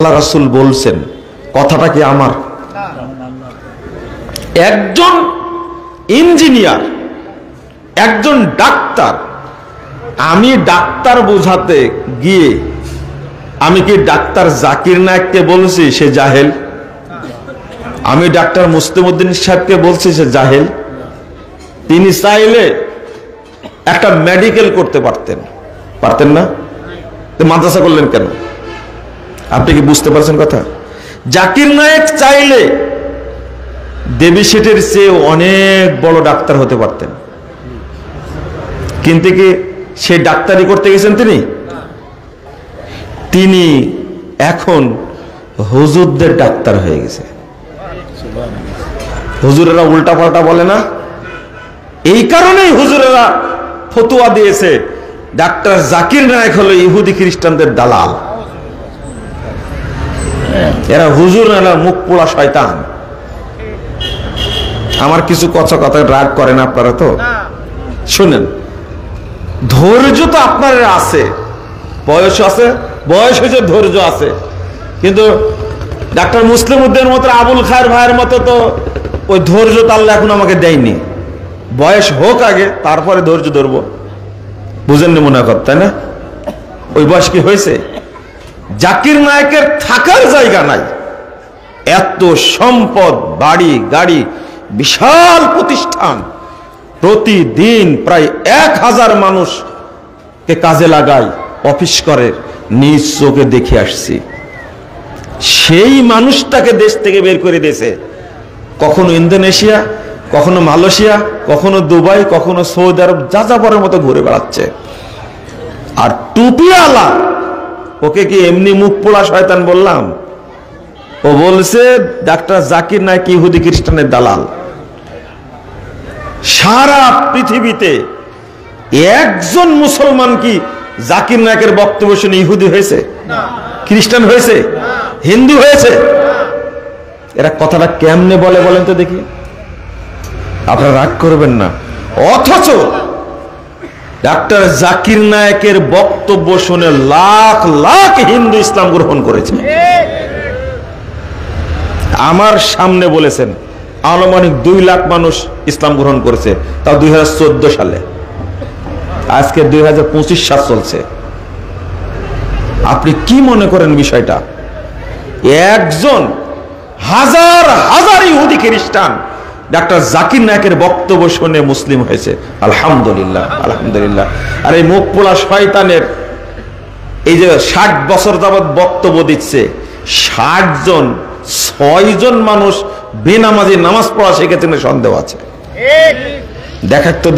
আল্লাহ রাসূল বলছেন, কথাটা কি আমার? একজন ইঞ্জিনিয়ার, একজন ডাক্তার, আমি ডাক্তার বোঝাতে গিয়ে আমি কি ডাক্তার জাকির নায়েককে বলছি সে জাহেল? আমি ডাক্তার মুসলিমউদ্দিন সাহেবকে বলছি সে জাহেল? তিনি চাইলে একটা মেডিকেল করতে পারতেন না? তো মাদ্রাসা করলেন কেন? আপনি কি বুঝতে পারছেন কথা? জাকির নায়েক চাইলে দেবী শেঠের চেয়ে অনেক বড় ডাক্তার হতে পারতেন, কিন্তু কি সে ডাক্তারি করতে গেছেন তিনি এখন হুজুরদের ডাক্তার হয়ে গেছে। হুজুরেরা উল্টা পাল্টা বলে না, এই কারণেই হুজুরেরা ফতোয়া দিয়েছে ডাক্তার জাকির নায়েক হলো ইহুদি খ্রিস্টানদের দালাল। এরা হুজুর না, মুখ পোড়া শয়তান। আমার কিছু কথা রাগ করেন আপনারা তো শুনেন। ধৈর্য তো আপনার আছে, বয়স আছে, বয়স হয়েছে, ধৈর্য আছে, কিন্তু ডাক্তার মুসলিমউদ্দিনের মতো, আবুল খায়ের ভাইয়ের মতো তো ওই ধৈর্য আল্লাহ এখন আমাকে দেয়নি। বয়স হোক আগে, তারপরে ধৈর্য ধরবো। বুঝেননি মনে কর, তাই না? ওই বয়স কি হয়েছে? জাকির নায়েকের থাকার জায়গা নাই, এত সম্পদ, বাড়ি গাড়ি, বিশাল প্রতিষ্ঠান, প্রতিদিন প্রায় 1000 মানুষকে কাজে লাগায়, অফিস করে, নিজ চোখে দেখে আসছি। সেই মানুষটাকে দেশ থেকে বের করে দিয়েছে, কখনো ইন্দোনেশিয়া, কখনো মালয়েশিয়া, কখনো দুবাই, কখনো সৌদি আরব, যাযাবরের মতো ঘুরে বেড়াচ্ছে। আর টুপিওয়ালা, ওকে কি এমনি মুখ পোড়া শয়তান বললাম? ও বলছে ডাক্তার জাকির নায়েক ইহুদি খ্রিস্টানের দালাল। সারা পৃথিবীতে একজন মুসলমান কি জাকির নায়েকের বক্তব্য শুনে ইহুদি হয়েছে, খ্রিস্টান হয়েছে, হিন্দু হয়েছে? এরা কথাটা কেমনে বলে বলেন তো দেখি, আপনারা রাগ করবেন না। অথচ ডাক্তার জাকির নায়েকের বক্তব্য শুনে লাখ লাখ হিন্দু ইসলাম গ্রহণ করেছে। আমার সামনে বলেছেন আনুমানিক 2 লাখ মানুষ ইসলাম গ্রহণ করেছে, তাও 2014 সালে। আজকে 2025 সাল চলছে। আপনি কি মনে করেন বিষয়টা? একজন হাজার হাজার ইহুদি খ্রিস্টান ডাক্তার জাকির নায়েকের বক্তব্য শুনে মুসলিম হয়েছে। আলহামদুলিল্লাহ, আলহামদুলিল্লাহ। আর এই মুখ পোড়া শয়তানের এই যে 60 বছর যাবৎ বক্তব্য দিচ্ছে, 60 জন 6 জন মানুষ বেনামাজি নামাজ পড়া শিখেছেন, সন্দেহ আছে। দেখার তো